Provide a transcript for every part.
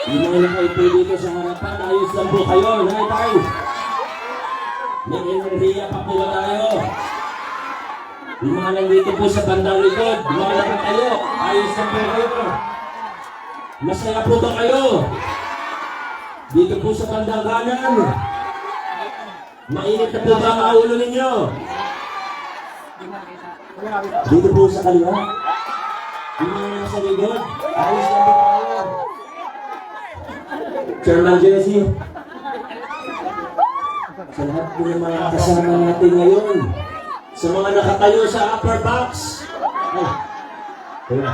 Hindi mo lang kayo pili ko sa harapan. Ayos lang po kayo. Nanay tayo. May enerhiya pa po tayo. Yung mga nandito po sa bandang likod, lumala po kayo. Ayos lang po kayo. Masaya po ba kayo? Dito po sa bandang kanan. Mainit na po ba ang ulo ninyo? Dito po sa kaliwa. Yung mga nasa likod, ayos lang po kayo. Chairman Jesse, sa lahat po ng mga kasama natin ngayon, sa mga nakatayo sa upper box, ay, kaya.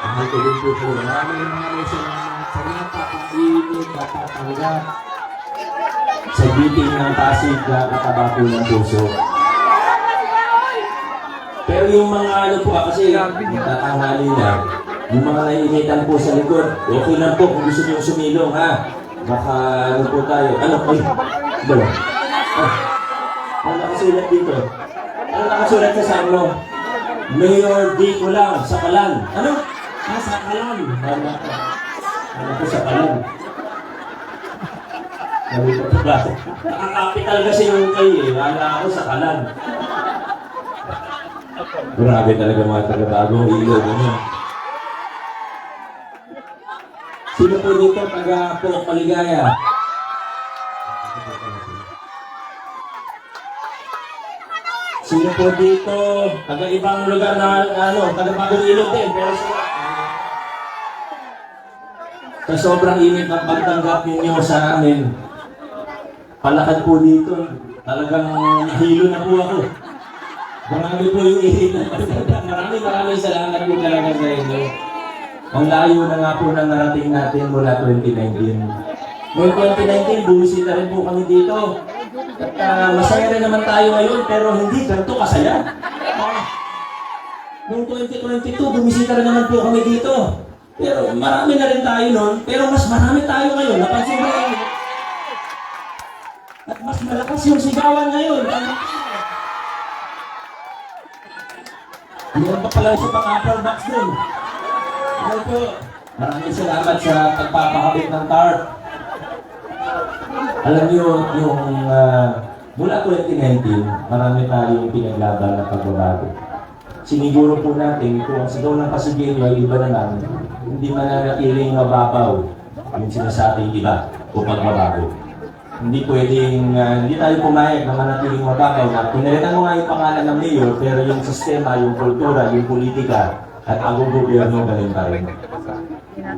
Ang tuloy po, maraming salamat sa napakainit at tatanggap sa biting ng Pasig na kataba po ng puso. Pero yung mga ano po, kasi tatanghali na, yung mga naiinitan po sa likod, okay lang po kung gusto nyo sumilong, ha? Baka ano po tayo. Ano? Ay, dalawa. Ano nakasulat dito? Ano nakasulat sa Samlo? Mayor Dico lang, sa Kalan. Ano? Sa Kalan. Ano po sa Kalan? Nakakapital kasi yung kayo eh. Wala ako sa Kalan. Grabe talaga mga taga-bagong ilog. Ano? Sino po dito taga-Pulok Maligaya? Sino po dito taga-ibang lugar na taga-bagong ilog din? Pero sa sobrang init ng pagtanggap ninyo sa amin, palakad po dito, talagang hilo na po ako. Marami po yung ihitan. Maraming salamat po talaga sa inyo. Ang layo na nga po nang narating natin mula 2019. Noong 2019, buwisit na rin po kami dito. At masaya rin naman tayo ngayon, pero hindi ganito kasaya. Noong 2022, bumisita rin naman po kami dito. Pero marami na rin tayo noon, pero mas marami tayo ngayon. Napansin mo yan. At mas malakas yung sigawan ngayon. Meron pa pala siya pang upper box dun. Ano po? Maraming salamat sa pagpapakabit ng tarp. Alam niyo, yung mula 2019, marami tayong pinaglaban na pagbabago. Siniguro po natin kung ang sigaw ng Pasigueño ay iba na lang, hindi mananatiling mababaw yung sinasabing iba o pagbabago. Hindi pwedeng, hindi tayo pumayag na manatiling mababaw na pinalitan mo nga yung pangalan ng mayor, pero yung sistema, yung kultura, yung politika, at ang gobyerno ganun pa rin.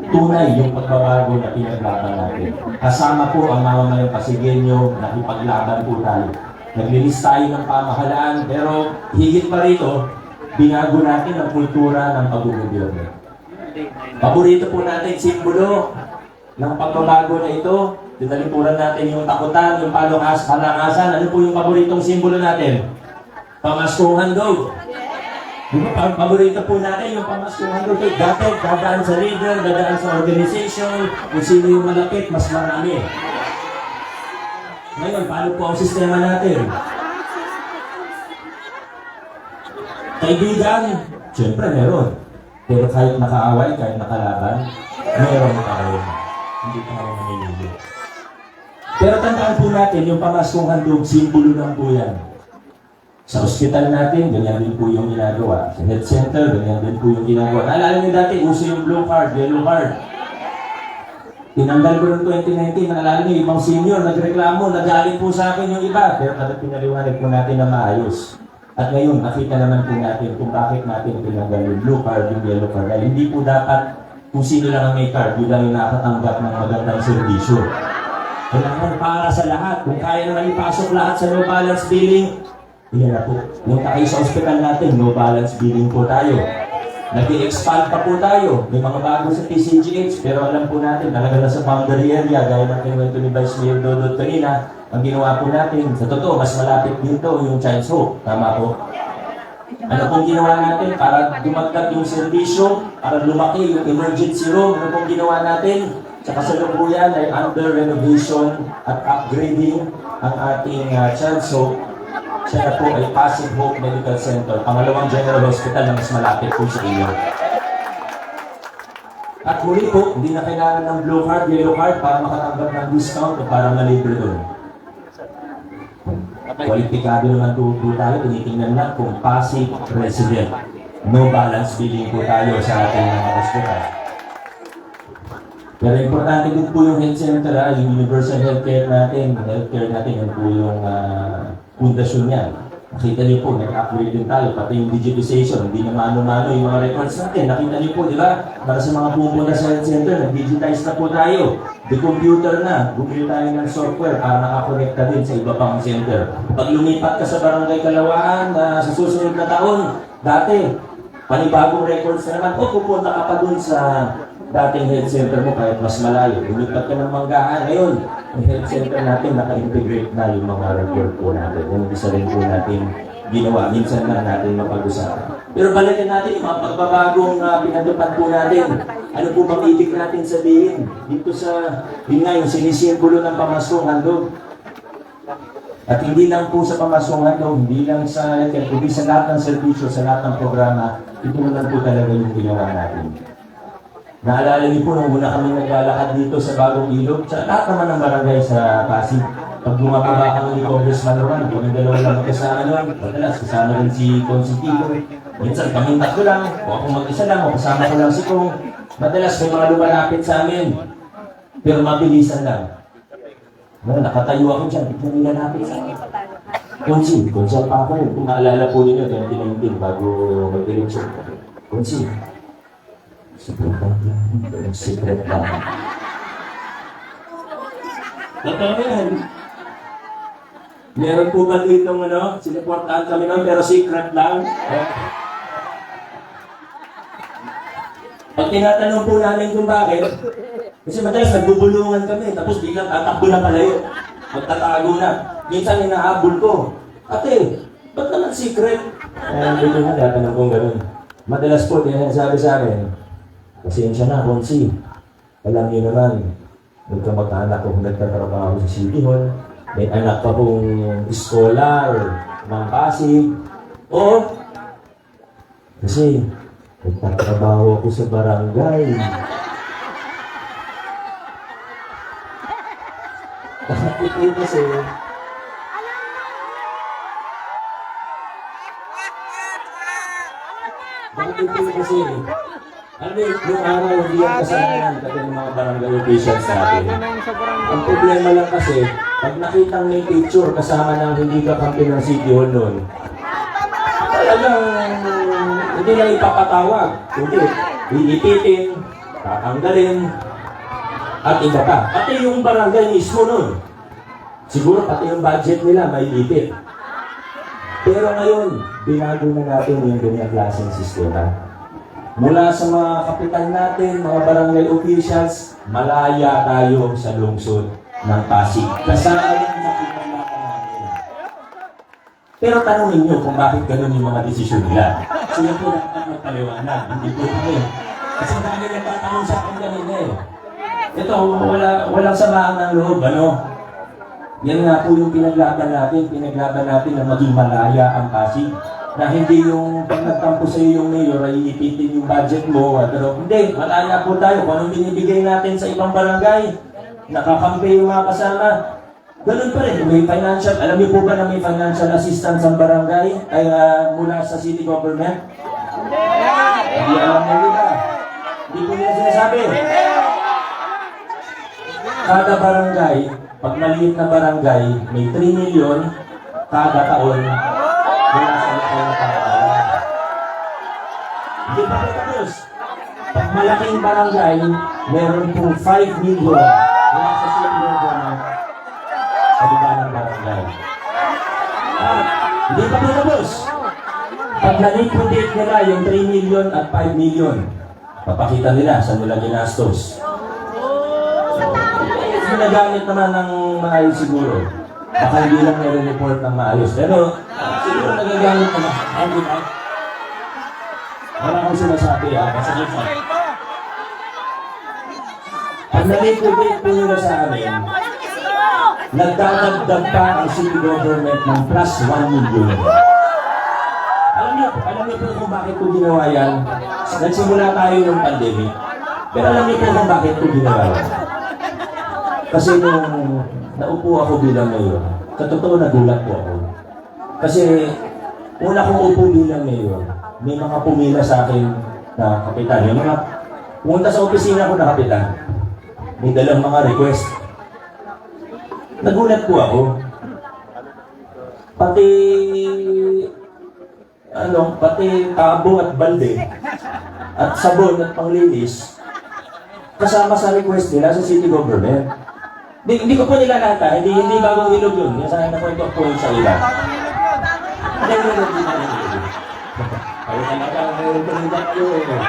Tunay yung pagbabago na pinaglaban natin. Kasama po ang mamamayang Pasigueño, nakipaglaban po tayo. Naglilis tayo ng pamahalaan, pero higit pa rito, binago natin ang kultura ng paggobyerno. Paborito po natin simbolo ng pagbabago na ito. Dinalipuran natin yung takutan, yung palangasan. Ano po yung paboritong simbolo natin? Pamaskong handog. Paborito po natin yung pamaskong handog. Dati, dadaan sa leader, dadaan sa organization, kung sino yung malapit, mas marami. Ngayon, paano po ang sistema natin? Kaibigan, siyempre meron. Pero kahit nakaaway, kahit nakalaban, meron pa rin. Hindi pa rin nangyayari. Pero tandaan po natin, yung pamaskong handog, simbolo ng po yan. Sa ospital natin, ganyan din po yung ginagawa. Sa health center, ganyan din po yung ginagawa. Naalala niyo dati, uso yung blue card, yellow card. Tinanggal ko noong 2019, naalala niyo, ibang senior, nagreklamo, nagaling po sa akin yung iba. Pero kada pinaliwanag po natin na maayos. At ngayon, nakita naman po natin kung bakit natin tinanggal yung blue card, yung yellow card. Dahil hindi po dapat kung sino lang ang may card, yun lang yung nakatanggap ng magandang serbisyo. Kailangan para sa lahat. Kung kaya naman ipasok lahat sa no balance billing, yan na po. Yung tayo sa ospital natin, no balance billing po tayo. Nag-i-expand pa po tayo. May mga bago sa TCGH, pero alam po natin, talaga na sa boundary area, gaya ng kinuwento ni Vice Mayor Dodot kanina, ang ginawa po natin, sa totoo, mas malapit dito yung Child's Hope. Tama po? Ano pong ginawa natin para dumagdag yung serbisyo, para lumaki yung emergency room? Ano pong ginawa natin? Sa kasalukuyan ay under renovation at upgrading ang ating Child's Hope. Siya na po ay Pasig Hope Medical Center, pangalawang general hospital na mas malapit po sa inyo. At muli po, hindi na kailangan ng blue card, yellow card para makatanggap ng discount o para malibre doon. Kwalipikado naman po tayo, tinitingnan lang kung Pasig resident. No balance billing po tayo sa ating mga hospital. Pero importante din po yung health center, yung universal healthcare natin, yan po yung pundasyon niya. Nakita niyo po, nag-upgrade din tayo, pati yung digitization, hindi na mano-mano yung mga records natin. Nakita niyo po, di ba? Para sa mga pupunta sa health center, nag-digitize na po tayo. Di-computer na, bumili tayo ng software para nakakonekta din sa iba pang center. Pag lumipat ka sa Barangay Kalawaan sa susunod na taon, dati, panibagong records na naman, pupunta ka pa dun sa dating health center mo kahit mas malayo. Lumipat ka ng Manggahan. Ngayon, ang health center natin naka-integrate na yung mga record po natin. Yung isa rin po natin ginawa. Minsan na natin mapag-usapan. Pero balikan natin yung mga pagbabagong pinatupad po natin. Ano po bang ibig natin sabihin? Dito sa, yun nga, yung sinisimbolo ng pamasungan doon. At hindi lang po sa pamasungan doon, hindi lang sa healthcare, kundi sa lahat ng servisyo, sa lahat ng programa, ito naman po talaga yung ginawa natin. Naalala niyo po nung una kami naglalakad dito sa Bagong Ilog, sa lahat naman ng barangay sa Pasig. Pag bumababa kami ni Congressman Roman, kung dalawa lang magkasama nun, madalas kasama rin si Consitivo. Minsan kaming tatlo lang, o ako mag-isa lang, o kasama ko lang si Kong. Madalas may mga lumalapit sa amin, pero mabilisan lang. Nakatayo ako dyan, biglang nilalapit sa amin. Konsi pa ako yun. Kung maalala po ninyo, 2019, bago mag-eleksyon. Konsi. Secret lang. Totoo yan. Meron po ba ditong sinuportahan kami nun, pero secret lang? Pag tinatanong po namin kung bakit, kasi madalas nagbubulungan kami, tapos biglang tatakbo na palayo. Magtatago na. Minsan hinahabol ko. Ate, ba't naman secret? Dito na, tatanong kong ganun. Madalas po, sabi sa akin, pasensya na, Konsi. Alam niyo naman, magkamag-anak ko nagtatrabaho sa City Hall. May anak pa pong scholar ng Pasig. O, kasi nagtatrabaho ako sa barangay. Kasi kasi, yung araw, hindi yung kasalanan kasi ng mga barangay officials natin. Ang problema lang kasi, pag nakitang may picture kasama ng hindi kakampi ng City Hall noon, talagang hindi lang ipapatawag. Hindi, iipitin, tatanggalin, at iba pa. Pati yung barangay mismo noon, siguro pati yung budget nila may ipit. Pero ngayon, binago na natin yung ganyang klaseng sistema. Mula sa mga kapital natin, mga barangay officials, malaya tayo sa lungsod ng Pasig. Kasama yan sa pinaglakan natin. Pero tanongin nyo kung bakit ganun yung mga desisyon nila. Sila po dapat magpaliwanag, hindi po kami. Kasi dami nagtatanong sa akin kanina eh. Ito, walang samaan ng loob, Yan nga po yung pinaglaban natin na maging malaya ang Pasig. Na hindi yung pag nagtampo sa iyo yung mayor ay ipitin yung budget mo. Pero hindi, malaya po tayo. Kung anong binibigay natin sa ibang barangay, nakakampi yung mga kasama. Ganun pa rin. May financial, alam niyo po ba na may financial assistance ang barangay ay mula sa city government? Hindi alam nyo ba? Hindi po nila sinasabi. Kada barangay, pag maliit na barangay, may 3 million kada taon mula sa lokal na pamahalaan. Hindi pa po tapos. Pag malaking barangay, meron po 5 million mula sa city government sa iba ng barangay. Hindi pa po tapos. Pag naliquidate nila yung 3 million at 5 million, papakita nila saan nila ginastos. Ginagamit naman ng maayos siguro. Baka hindi lang nire-report ng maayos. Pero siguro nagagamit naman. Wala akong sinasabi ha, kasi sa pag nalipid po nila sa amin, nagdadagdag pa ang city government ng plus 1 million. Alam niyo po kung bakit ko ginawa yan? Nagsimula tayo ng pandemic. Pero alam niyo po kung bakit ko ginawa yan? Kasi nung naupo ako bilang mayor, sa totoo nagulat po ako. Kasi una kong upo bilang mayor, may mga pumila sa akin na kapitan. Yung mga pumunta sa opisina ko na kapitan, may dalang mga request. Nagulat po ako. Pati tabo at balde at sabon at panglinis kasama sa request nila sa city government. Hindi ko po nila lahat ha. Hindi bagong ilog yun. Yung sa akin na po yung sa iba. Hindi ko ilog yun. Kaya talaga, mayroon ko rin kayo eh.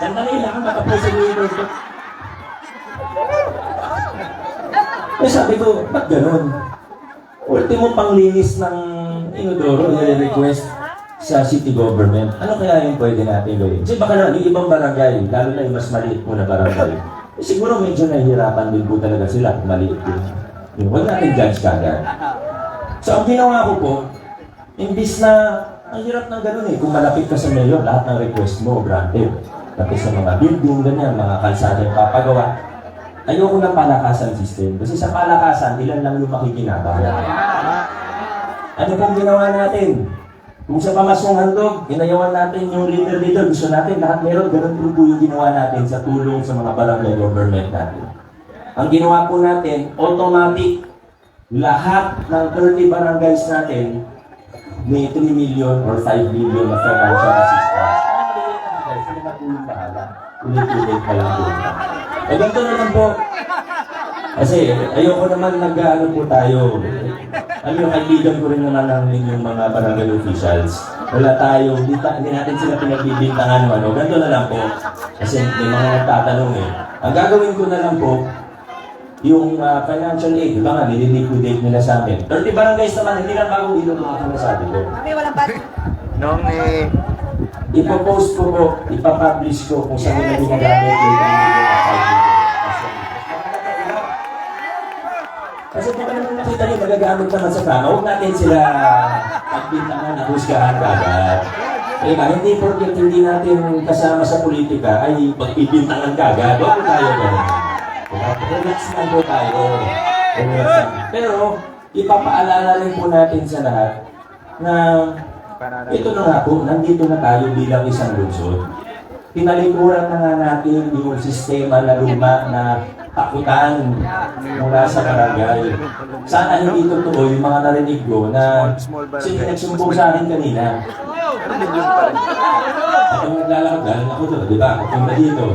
Sandali lang, makapusin yung ilog. Eh sabi ko, ba't ganun? Ultimo panglinis ng inodoro, nire-request sa city government. Ano kaya yung pwede natin gawin? Kasi baka naman, yung ibang barangay, lalo na yung mas maliit mo na barangay, siguro medyo nahihirapan din po talaga sila kung maliit din. Huwag natin judge kagad. So ang ginawa ko po, imbis na, ang hirap ng ganun eh, kung malapit ka sa mayor, lahat ng request mo, granted. Tapos sa mga building, ganyan, mga kalsada yung papagawa. Ayoko ng palakasan system. Kasi sa palakasan, ilan lang yung makikinabang. Ano pong ginawa natin? Kung sa pamasong handog, ginayawan natin yung leader dito. Gusto natin lahat meron. Ganun po yung ginawa natin sa tulong sa mga barangay government natin. Ang ginawa po natin, automatic. Lahat ng 30 barangays natin may 3 million or 5 million na financial assistance. Sila na po yung bahala. Ulit-ulit pa lang po. E ganito naman po. Kasi ayoko naman nag-ano po tayo. Ano yung kaibigan ko rin naman ng inyong mga barangay officials. Wala tayo, hindi natin sila pinagbibintangan o ano. Ganito na lang po. Kasi may mga nagtatanong eh. Ang gagawin ko na lang po, yung financial aid, di ba nga, nililiquidate nila sa amin. 30 barangays naman, hindi lang bagong ilong mga sinasabi ko. Kami walang budget. Nung Ipopost ko po, ipapublish ko kung saan nila ginagamit yung kasi kung ano nakita niyo, magagamit naman sa tama, huwag natin sila pagbintangan na husgahan kagad. Diba, hindi porket hindi natin kasama sa politika ay pagbibintangan kagad. Huwag tayo gano'n. Relax lang po tayo. Pero, ipapaalala rin po natin sa lahat na ito na nga po, nandito na tayo bilang isang lungsod. Pinalikuran na nga natin yung sistema na luma na takutan mula sa barangay. Sana hindi totoo yung mga narinig ko na nagsumbong sa akin kanina. Ako naglalakad, galing ako doon, di ba? Ako na dito.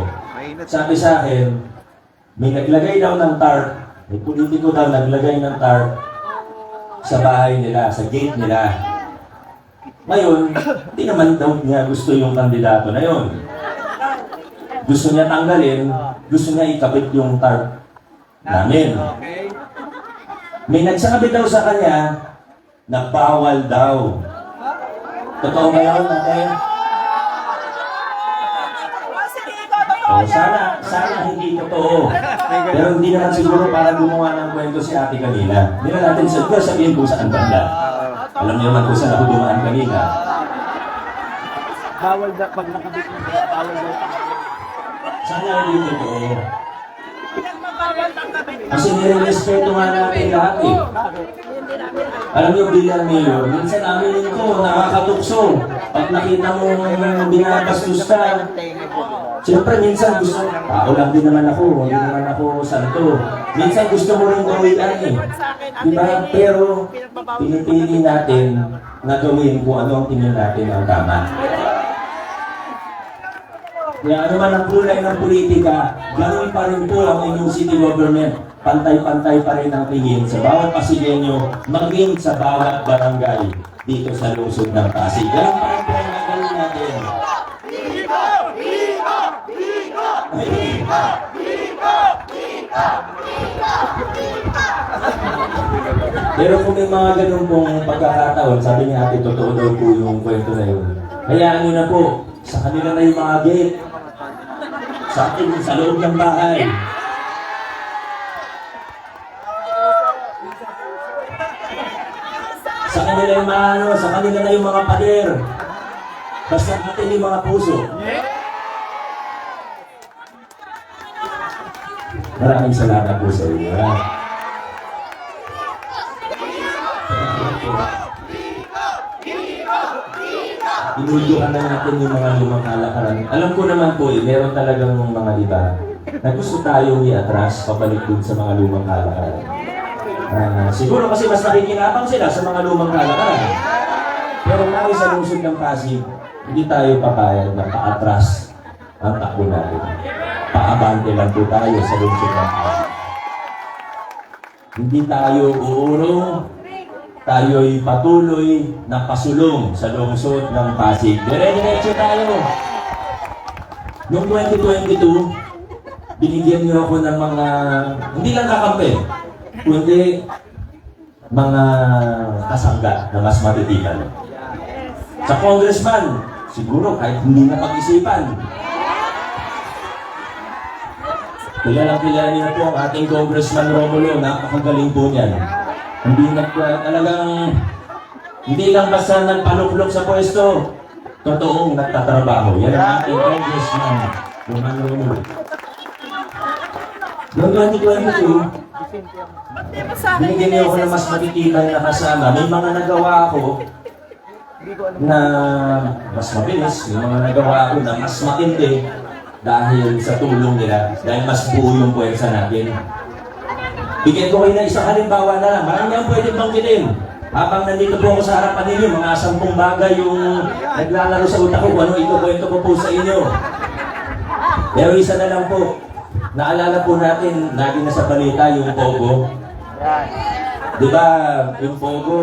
Sabi sa akin, may naglagay daw ng tarp, may politiko daw naglagay ng tarp sa bahay nila, sa gate nila. Ngayon, hindi naman daw niya gusto yung kandidato na yon. Gusto niya tanggalin, gusto niya ikabit yung tarp namin. May nagsakabit daw sa kanya na bawal daw. Totoo ba yun, ate? Oh, sana hindi totoo. Pero hindi naman siguro para gumawa ng kwento si ate kanina. Hindi na natin sabihin kung saan banda. Alam niyo naman kung saan ako dumaan kanina. bawal da pag nakabit mo, bawal daw. Sana hindi totoo. Kasi nire-respeto nga natin lahat eh. Alam niyo bilang mayor, minsan namin ito nakakatukso. Pag nakita mo binabastos ka, siyempre minsan gusto, tao lang din naman ako, hindi naman ako santo. Minsan gusto mo rin gawian eh. Diba? Pero pinipili natin na gawin kung ano ang tingin natin ang tama. Kaya ano man ang kulay ng politika, ganoon pa rin po ang inyong city government. Pantay-pantay pa rin ang tingin sa bawat Pasigenyo, maging sa bawat barangay dito sa lungsod ng Pasig. Ganoon pa rin po ang gagawin natin. Viva! Viva! Viva! Viva! Viva! Viva! Viva! Pero kung may mga ganun pong pagkakataon, sabi niya ate, totoo daw po yung kwento na yun. Hayaan nyo na po, sa kanila na yung mga gate. Sa atin, sa loob ng bahay. Sa kanila yung mga ano, sa kanila na yung mga pader. Basta atin yung mga puso. Maraming salamat po sa inyo. Ha? Inudyukan na natin yung mga lumang kalakaran. Alam ko naman po, meron talagang mga iba na gusto tayong i-atras pabalik dun sa mga lumang kalakaran. Siguro kasi mas nakikinabang sila sa mga lumang kalakaran. Pero tayo sa lungsod ng Pasig, hindi tayo papayag na pa-atras ang takbo natin. Paabante lang po tayo sa lungsod ng Pasig. Hindi tayo uurong, tayo'y patuloy na pasulong sa lungsod ng Pasig. Dire-diretso tayo. Noong 2022, binigyan niyo ako ng mga, hindi lang kakampi, kundi mga kasangga na mas matitikan. Sa congressman, siguro kahit hindi na pag-isipan. Kilala niyo po ang ating Congressman Romulo, napakagaling po niyan. Hindi lang basta nagpaluklok sa pwesto, totoong nagtatrabaho. Yan ang ating Congressman Romulo. Noong 2022, binigyan niyo ako ng mas matitipan na kasama. May mga nagawa ako na mas mabilis, may mga nagawa ako na mas matindi dahil sa tulong nila, dahil mas buo yung puwersa natin. Bigyan ko kayo ng isang halimbawa na lang. Marami ang pwedeng banggitin. Habang nandito po ako sa harapan ninyo, mga 10 bagay yung naglalaro sa utak ko, ano ikukwento ko po sa inyo. Pero isa na lang po. Naalala po natin, lagi na sa balita yung Pogo. Di ba, yung Pogo,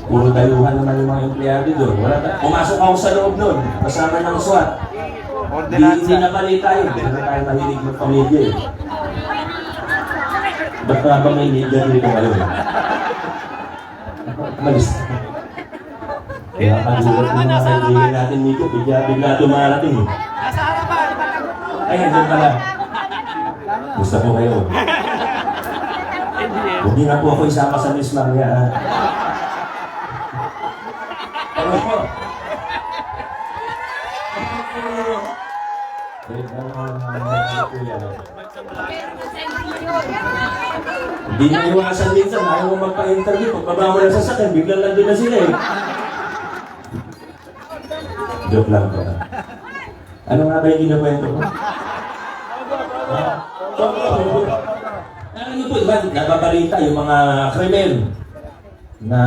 puro dayuhan naman yung mga empleyado doon. Pumasok ako sa loob doon, kasama ng SWAT. Hindi na balita yun, hindi na tayo mahilig ng pamilya eh. Ba't nga ba may media dito ngayon? Malis. Kaya kagulat yung mga kaibigan natin dito, bigla dumarating eh. Ay, nandiyan pala. Gusto po kayo. Hindi na po ako isama sa Miss Maria. Ano po? Hindi na iwasan minsan, ayaw mo magpa-interview. Pagpaba mo lang sa sakin, biglang lang din na sila eh. Joke lang po. Ano nga ba yung ginakwento ko? Ano po, diba, nababalita yung mga krimen na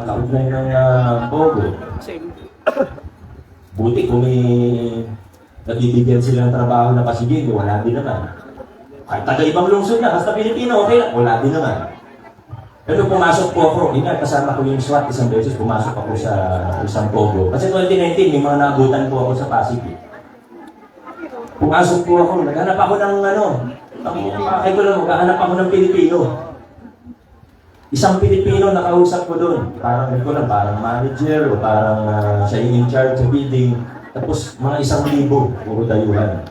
kaugnay ng Pogo. Buti kung may nabibigyan silang trabaho na pasigil, wala din naman. Kahit taga-ibang lungsod na, basta Pilipino, okay lang, wala din naman. Pero pumasok po ako, ingat, kasama ko yung SWAT isang beses, pumasok ako sa isang Pogo. Kasi 2019, may mga naabutan po ako sa Pasig. Pumasok po ako, naghanap ako ng maghahanap ako ng Pilipino. Isang Pilipino nakausap ko doon. Parang parang manager o parang siya yung in charge sa building. Tapos mga 1,000, puro dayuhan.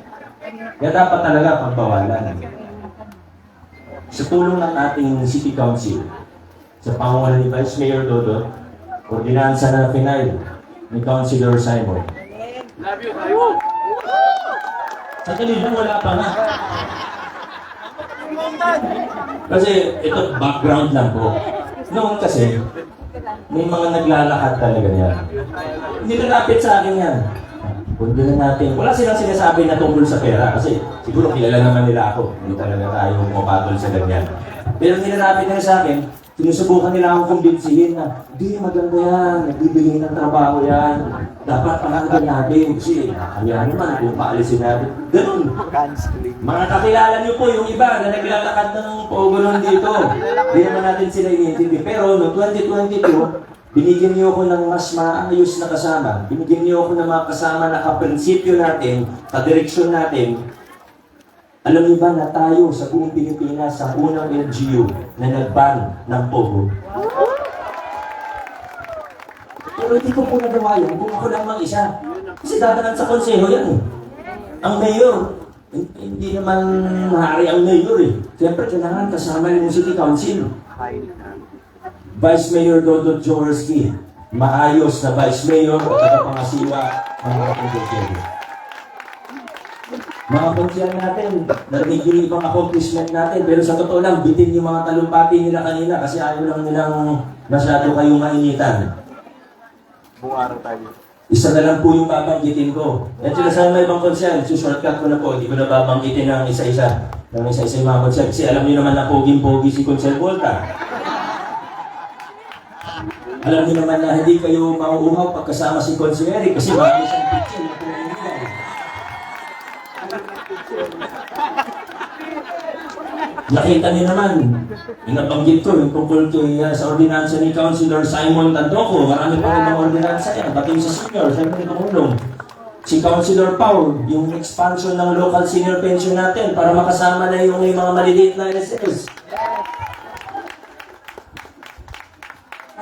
Kaya dapat talaga pagbawalan. Sa tulong ng ating City Council, sa pangunahan ni Vice Mayor Dodo, ordinansa na final ni Councilor Simon. Love you. Sa kanila wala pa nga. Kasi ito background lang po. Noon kasi, may mga naglalakad talaga yan. Hindi nalapit sa akin yan. Kundi na natin. Wala silang sinasabi na tungkol sa pera kasi siguro kilala naman nila ako. Hindi talaga tayo pumapatol sa ganyan. Pero nilalapit nila sa akin, sinusubukan nila akong kumbinsihin na hindi maganda yan, nagbibigay ng trabaho yan. Dapat pakanggan natin kasi kaya naman kung paalisin natin. Ganun. Mga kakilala niyo po yung iba na naglalakad ng Pogo nun dito. Hindi naman natin sila iintindi. Pero noong 2022, binigyan niyo ako ng mas maayos na kasama. Binigyan niyo ako ng mga kasama na kaprinsipyo natin, kadireksyon natin. Alam niyo ba na tayo sa buong Pilipinas sa unang LGU na nag-ban ng Pogo? Pero hindi ko po nagawa yun kung ako lang mag-isa. Kasi dadanan sa konseho yan eh. Ang mayor, hindi naman hari ang mayor eh. Siyempre, kailangan kasama yung city council. Vice Mayor Dodot Jaworski, maayos na Vice Mayor at nakapangasiwa ng mga konseho. Mga konseho natin, narinig yung ibang accomplishment natin, pero sa totoo lang, bitin yung mga talumpati nila kanina kasi ayaw lang nilang masyado kayong mainitan. Buwaro tayo. Isa na lang po yung babanggitin ko. At sila sa may ibang konseho, shortcut ko na po, hindi ko na babanggitin ng isa-isa. Ng isa-isa yung mga konseho. Kasi alam niyo naman na poging-pogi si Consul Volta. Alam niyo naman na hindi kayo mauuhaw pagkasama si Consul Eric kasi marami siyang picture na po nila. Nakita niyo naman, inabanggit ko yung tungkol sa ordinansa ni Councilor Simon Tandoco. Marami pa rin mga ordinansa yan, bating sa senior, siyempre tumulong. Si Councilor Paul, yung expansion ng local senior pension natin para makasama na yung mga maliliit na SS.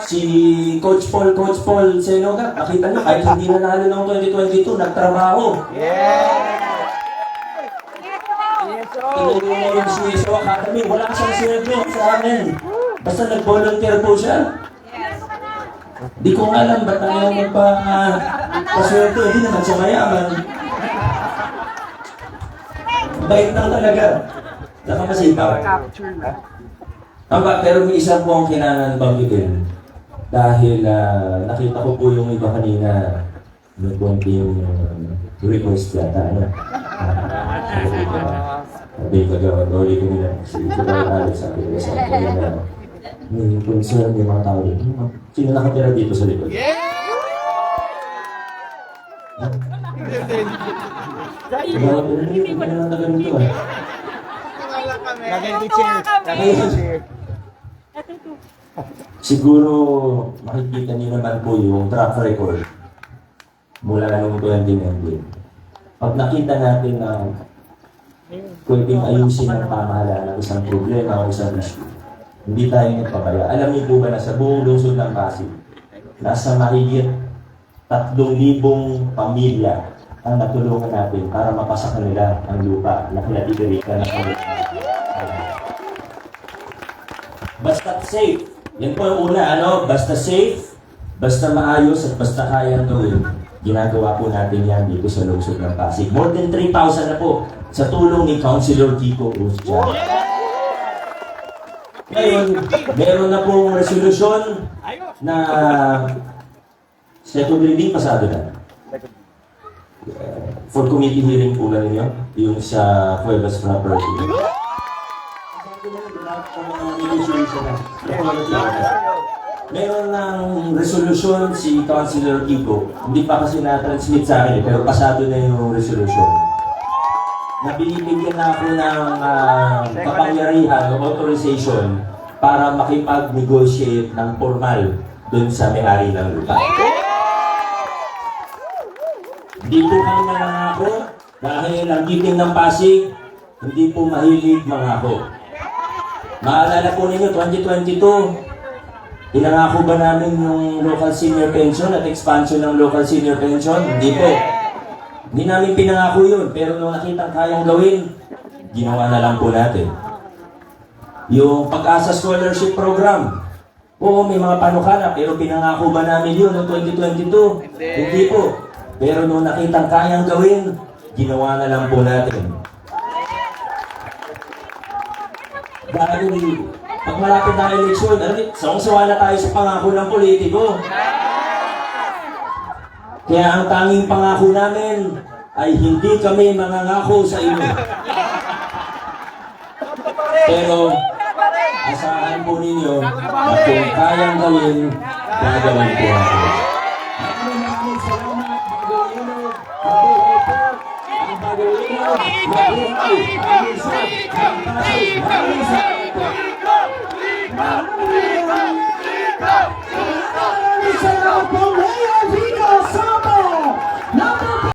Si Coach Paul Senoga, nakita niyo, kahit hindi nanalo ng 2022, nagtrabaho. Tinulungan niya yung CSO Academy. Wala siyang sinadyo sa amin. Basta nag-volunteer po siya. Di ko nga alam ba't ayaw magpa-swerte. Hindi naman siya mayaman. Bait lang talaga. Nakamasipaw. Pero may isa po ang kailangan banggitin. Dahil nakita ko po yung iba kanina. May konti yung request yata. Sabi ko daw, doli ko nila. Si Alex sabi ko sa akin na may concern yung mga tao dito. Sino nakatira dito sa likod? Siguro makikita niyo naman po yung track record mula noong 2019. Pag nakita natin na pwedeng ayusin ng pamahalaan ng isang problema o isang issue, hindi tayo nagpabaya. Alam niyo po ba na sa buong lungsod ng Pasig, nasa mahigit 3,000 pamilya ang natulungan natin para mapasa kanila ang lupa na kinatitirika ng pamilya. Basta safe. Yan po yung una, basta safe, basta maayos at basta kayang gawin. Ginagawa po natin yan dito sa lungsod ng Pasig. More than 3,000 na po sa tulong ni Councilor Kiko Uzcan. Ngayon, meron na pong resolusyon na second reading pasado na. For committee hearing po na ninyo, yung sa Cuevas Property. Meron ng resolusyon si Councilor Kiko. Hindi pa kasi na-transmit sa akin, pero pasado na yung resolusyon. Na binibigyan na ako ng kapangyarihan o authorization para makipag-negotiate ng formal dun sa may-ari ng lupa. Hindi po kami nangangako dahil ang giping ng Pasig, hindi po mahilig mangako. Maalala po ninyo, 2022, pinangako ba namin yung local senior pension at expansion ng local senior pension? Hindi po. Hindi namin pinangako yun, pero nung nakitang kayang gawin, ginawa na lang po natin. Yung Pag-asa Scholarship Program, oo, may mga panukala, pero pinangako ba namin yun noong 2022? Hindi po. Pero nung nakitang kayang gawin, ginawa na lang po natin. Dahil pag malapit na eleksyon, sawang-sawa na tayo sa pangako ng politiko. Kaya ang tanging pangako namin ay hindi kami mangangako sa inyo. Pero asahan po ninyo na kung kayang gawin, gagawin po natin. Maraming salamat, Bagolino, Bagolino, Bagolino, Bagolino,